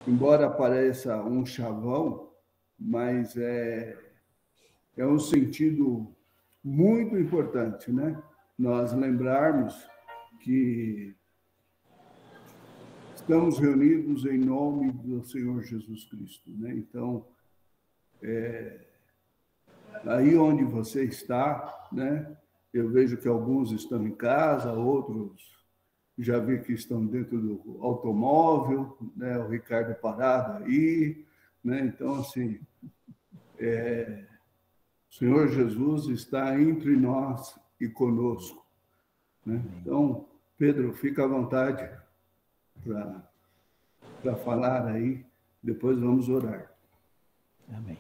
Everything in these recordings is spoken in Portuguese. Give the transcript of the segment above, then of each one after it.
embora pareça um chavão, mas é um sentido muito importante, né? Nós lembrarmos que estamos reunidos em nome do Senhor Jesus Cristo, né? Então, aí onde você está, né? Eu vejo que alguns estão em casa, outros já vi que estão dentro do automóvel, né? O Ricardo parado aí, né? Então, assim, o Senhor Jesus está entre nós e conosco, né? Então, Pedro, fica à vontade para falar aí, depois vamos orar. Amém.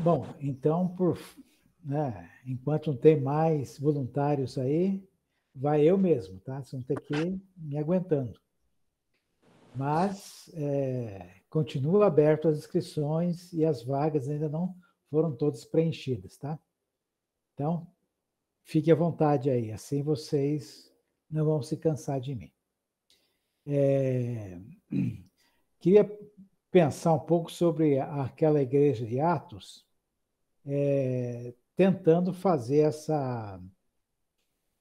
Bom, então, enquanto não tem mais voluntários aí, vai eu mesmo, tá? Vocês vão ter que ir me aguentando. Mas continua aberto as inscrições e as vagas ainda não foram todas preenchidas, tá? Então, fique à vontade aí, assim vocês não vão se cansar de mim. Queria pensar um pouco sobre aquela igreja de Atos, tentando fazer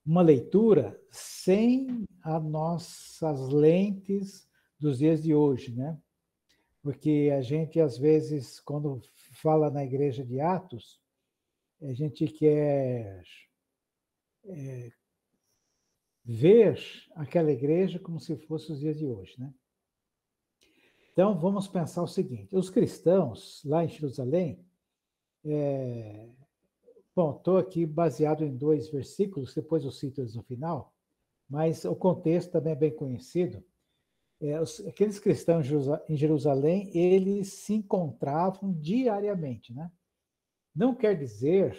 uma leitura sem as nossas lentes dos dias de hoje, né? Porque a gente, às vezes, quando fala na igreja de Atos, a gente quer ver aquela igreja como se fosse os dias de hoje, né? Então, vamos pensar o seguinte: os cristãos lá em Jerusalém, bom, estou aqui baseado em 2 versículos, depois eu cito eles no final, mas o contexto também é bem conhecido. Aqueles cristãos em Jerusalém, eles se encontravam diariamente, né? Não quer dizer,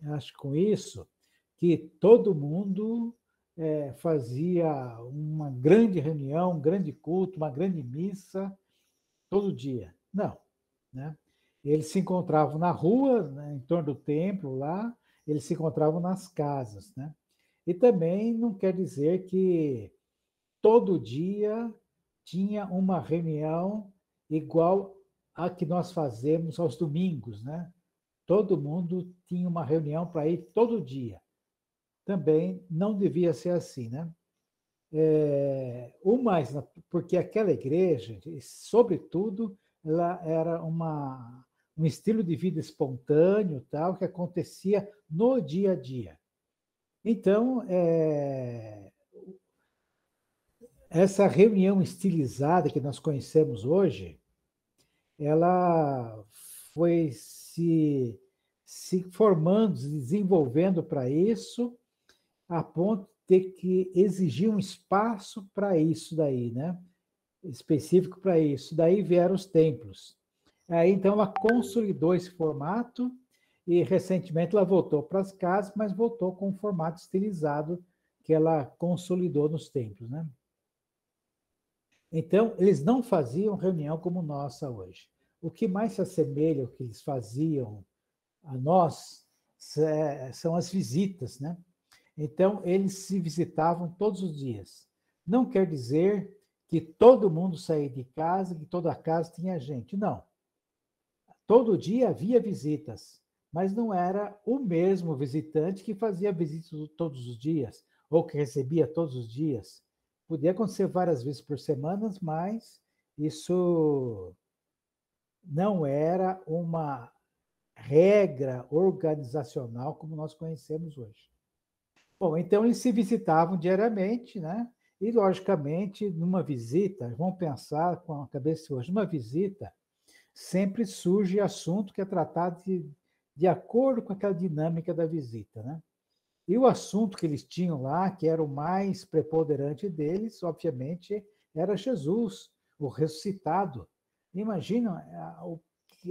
acho com isso, que todo mundo fazia uma grande reunião, um grande culto, uma grande missa todo dia. Não, né? Eles se encontravam na rua, né, em torno do templo lá, eles se encontravam nas casas, né? E também não quer dizer que todo dia tinha uma reunião igual a que nós fazemos aos domingos, né? Todo mundo tinha uma reunião para ir todo dia. Também não devia ser assim, né? Porque aquela igreja, sobretudo, ela era um estilo de vida espontâneo, tal, que acontecia no dia a dia. Então, essa reunião estilizada que nós conhecemos hoje, ela foi se formando, se desenvolvendo para isso, a ponto de ter que exigir um espaço para isso daí, né? Específico para isso. Daí vieram os templos. Aí, então, ela consolidou esse formato e, recentemente, ela voltou para as casas, mas voltou com um formato estilizado que ela consolidou nos templos, né? Então, eles não faziam reunião como nossa hoje. O que mais se assemelha ao que eles faziam a nós são as visitas, né? Então, eles se visitavam todos os dias. Não quer dizer que todo mundo saía de casa, que toda casa tinha gente. Não. Todo dia havia visitas, mas não era o mesmo visitante que fazia visitas todos os dias, ou que recebia todos os dias. Podia acontecer várias vezes por semana, mas isso não era uma regra organizacional como nós conhecemos hoje. Bom, então eles se visitavam diariamente, né? E, logicamente, numa visita, vamos pensar com a cabeça de hoje, numa visita, sempre surge assunto que é tratado de acordo com aquela dinâmica da visita, né? E o assunto que eles tinham lá, que era o mais preponderante deles, obviamente, era Jesus, o ressuscitado. Imagina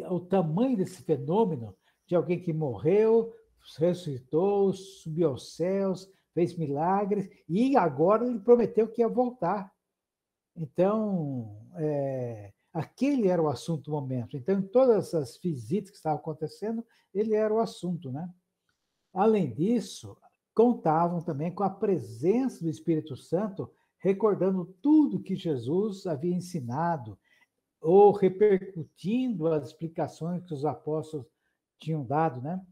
o tamanho desse fenômeno de alguém que morreu, ressuscitou, subiu aos céus, fez milagres, e agora ele prometeu que ia voltar. Então, aquele era o assunto do momento. Então, em todas as visitas que estavam acontecendo, ele era o assunto, né? Além disso, contavam também com a presença do Espírito Santo, recordando tudo que Jesus havia ensinado, ou repercutindo as explicações que os apóstolos tinham dado, né?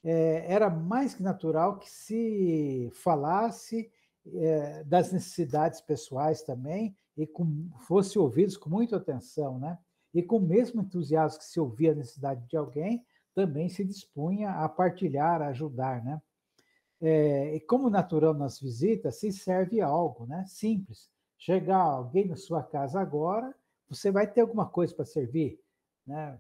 Era mais que natural que se falasse das necessidades pessoais também e fosse ouvidos com muita atenção, né? E com o mesmo entusiasmo que se ouvia a necessidade de alguém, também se dispunha a partilhar, a ajudar, né? E como natural nas visitas, se serve algo, né? Simples. Chegar alguém na sua casa agora, você vai ter alguma coisa para servir, né?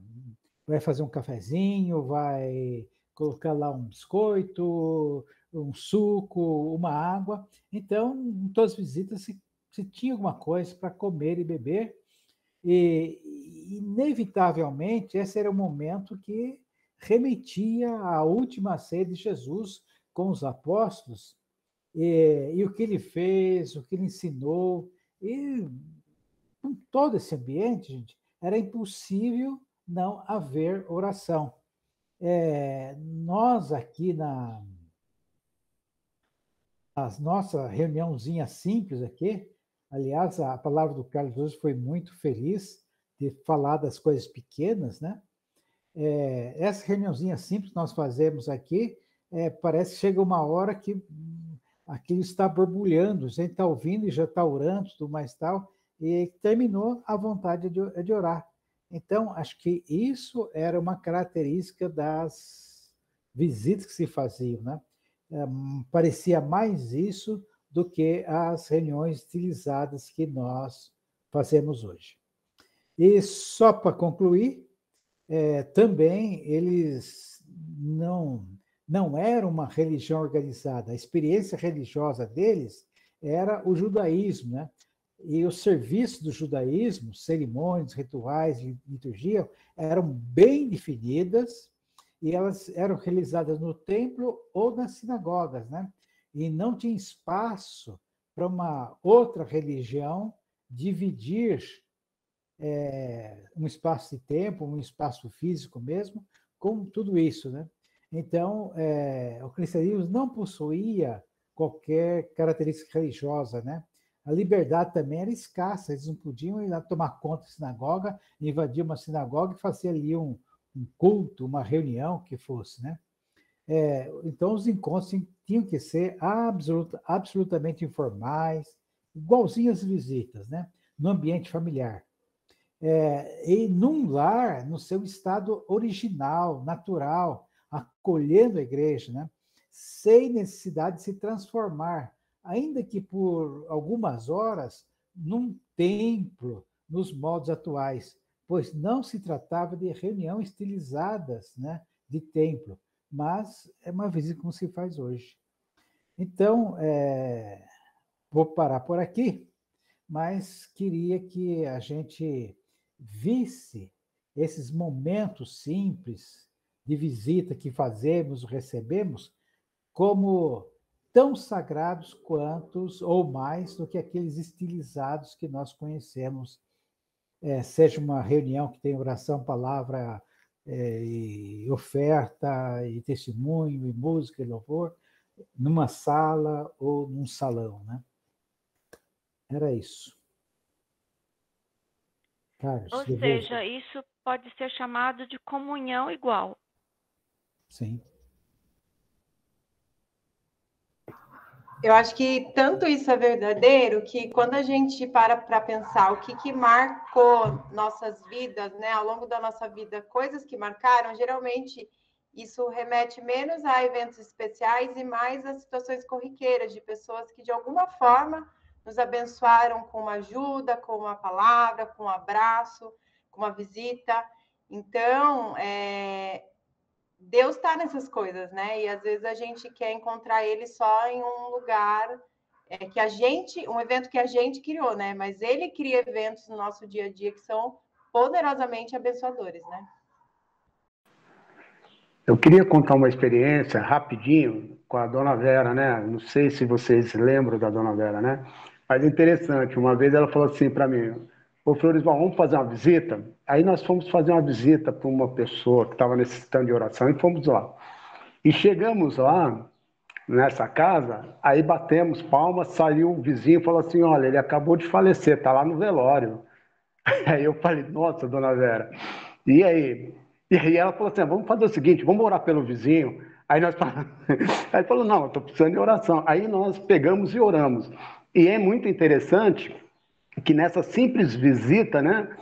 Vai fazer um cafezinho, vai colocar lá um biscoito, um suco, uma água. Então, em todas as visitas, se tinha alguma coisa para comer e beber, e, inevitavelmente, esse era o momento que remetia à última ceia de Jesus com os apóstolos, e o que ele fez, o que ele ensinou, e com todo esse ambiente, gente, era impossível não haver oração. Nós aqui na nossa reuniãozinha simples aqui, aliás, a palavra do Carlos hoje foi muito feliz de falar das coisas pequenas, né? Essa reuniãozinha simples que nós fazemos aqui, parece que chega uma hora que aquilo está borbulhando, a gente está ouvindo e já está orando, tudo mais tal, e terminou a vontade de orar. Então, acho que isso era uma característica das visitas que se faziam, né? Parecia mais isso do que as reuniões utilizadas que nós fazemos hoje. E só para concluir, também eles não eram uma religião organizada. A experiência religiosa deles era o judaísmo, né? E os serviços do judaísmo, cerimônias, rituais, liturgia, eram bem definidas e elas eram realizadas no templo ou nas sinagogas, né? E não tinha espaço para uma outra religião dividir um espaço de tempo, um espaço físico mesmo, com tudo isso, né? Então, o cristianismo não possuía qualquer característica religiosa, né? A liberdade também era escassa, eles não podiam ir lá tomar conta da sinagoga, invadir uma sinagoga e fazer ali um culto, uma reunião, que fosse, né? Então, os encontros tinham que ser absolutamente informais, igualzinho às visitas, né? No ambiente familiar. E num lar, no seu estado original, natural, acolhendo a igreja, né? Sem necessidade de se transformar, ainda que por algumas horas, num templo, nos moldes atuais, pois não se tratava de reuniões estilizadas, né, de templo, mas é uma visita como se faz hoje. Então, vou parar por aqui, mas queria que a gente visse esses momentos simples de visita que fazemos, recebemos, como tão sagrados quantos ou mais do que aqueles estilizados que nós conhecemos, seja uma reunião que tem oração, palavra, e oferta, e testemunho, e música, e louvor, numa sala ou num salão, né? Era isso. Carlos, Ou seja, isso pode ser chamado de comunhão igual. Sim. Eu acho que tanto isso é verdadeiro que quando a gente para pensar o que marcou nossas vidas, né, ao longo da nossa vida, coisas que marcaram, geralmente isso remete menos a eventos especiais e mais a situações corriqueiras de pessoas que de alguma forma nos abençoaram com uma ajuda, com uma palavra, com um abraço, com uma visita. Então, Deus está nessas coisas, né? E às vezes a gente quer encontrar ele só em um lugar um evento que a gente criou, né? Mas ele cria eventos no nosso dia a dia que são poderosamente abençoadores, né? Eu queria contar uma experiência rapidinho com a Dona Vera, né? Não sei se vocês lembram da Dona Vera, né? Mas é interessante, uma vez ela falou assim para mim: ô Floresval, vamos fazer uma visita? Aí nós fomos fazer uma visita para uma pessoa que estava necessitando de oração e fomos lá. E chegamos lá, nessa casa, aí batemos palmas, saiu o vizinho e falou assim: olha, ele acabou de falecer, está lá no velório. Aí eu falei, nossa, dona Vera, e aí? E aí ela falou assim, vamos fazer o seguinte, vamos orar pelo vizinho. Aí nós falamos, aí falou, não, eu estou precisando de oração. Aí nós pegamos e oramos. E é muito interessante que nessa simples visita, né,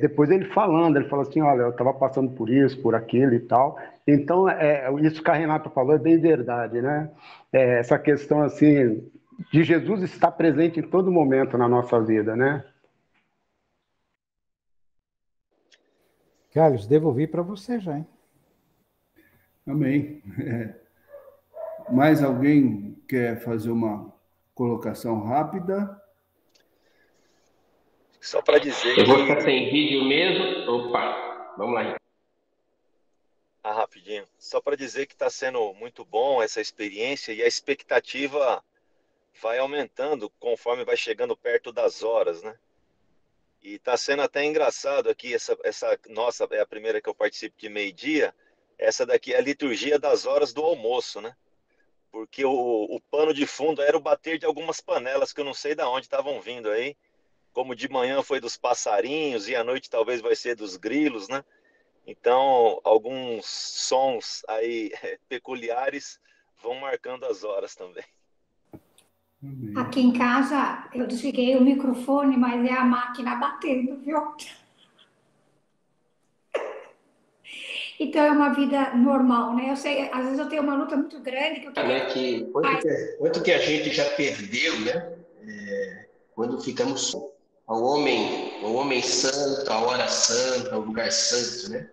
depois ele falou assim, olha, eu estava passando por isso, por aquilo e tal. Então, isso que a Renata falou é bem verdade, né? Essa questão, assim, de Jesus estar presente em todo momento na nossa vida, né? Carlos, devolvi para você já, hein? Amém. Mais alguém quer fazer uma colocação rápida? Só para dizer Eu vou ficar sem vídeo mesmo. Opa, vamos lá. rapidinho. Só para dizer que está sendo muito bom essa experiência e a expectativa vai aumentando conforme vai chegando perto das horas, né? E está sendo até engraçado aqui, essa nossa é a primeira que eu participo de meio-dia. Essa daqui é a liturgia das horas do almoço, né? Porque o pano de fundo era o bater de algumas panelas que eu não sei de onde estavam vindo aí. Como de manhã foi dos passarinhos e à noite talvez vai ser dos grilos, né? Então, alguns sons aí peculiares vão marcando as horas também. Amém. Aqui em casa, eu desliguei o microfone, mas é a máquina batendo, viu? Então é uma vida normal, né? Eu sei, às vezes eu tenho uma luta muito grande que eu queria. Que quanto que a gente já perdeu, né? Quando ficamos ao homem santo, a hora santa, o lugar santo, né?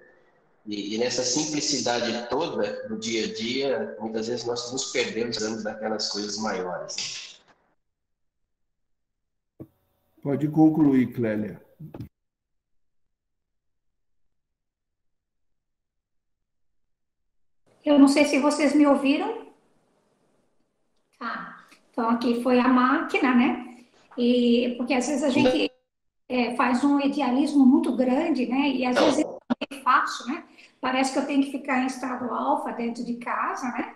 E nessa simplicidade toda no dia a dia, muitas vezes nós nos perdemos daquelas coisas maiores. Né? Pode concluir, Clélia. Eu não sei se vocês me ouviram. Tá. Então aqui foi a máquina, né? E porque às vezes a gente faz um idealismo muito grande, né? E às vezes é fácil, né? Parece que eu tenho que ficar em estado alfa dentro de casa, né?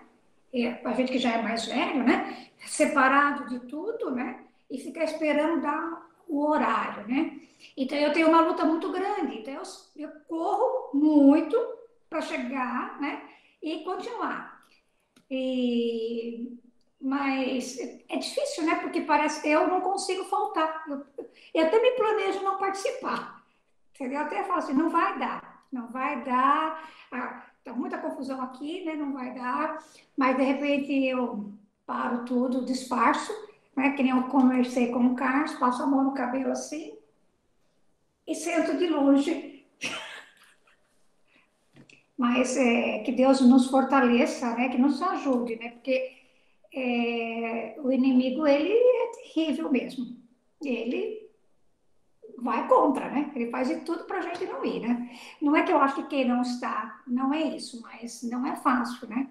A gente que já é mais velho, né? Separado de tudo, né? E ficar esperando dar o horário, né? Então eu tenho uma luta muito grande. Então eu corro muito para chegar, né? E continuar. Mas é difícil, né? Porque parece que eu não consigo faltar. Eu até me planejo não participar. Entendeu? Eu até falo assim, não vai dar. Não vai dar. Tá muita confusão aqui, né? Não vai dar. Mas, de repente, eu paro tudo, disfarço. Né? Que nem eu conversei com o Carlos, passo a mão no cabelo assim e sento de longe. Mas que Deus nos fortaleça, né? Que nos ajude, né? Porque o inimigo, ele é terrível mesmo. Ele vai contra, né? Ele faz de tudo para a gente não ir, né? Não é que eu acho que quem não está, não é isso, mas não é fácil, né?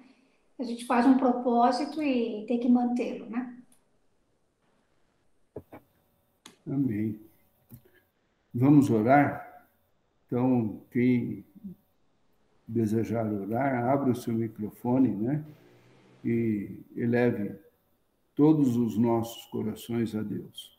A gente faz um propósito e tem que mantê-lo, né? Amém. Vamos orar? Então, quem desejar orar, abra o seu microfone, né? E eleve todos os nossos corações a Deus.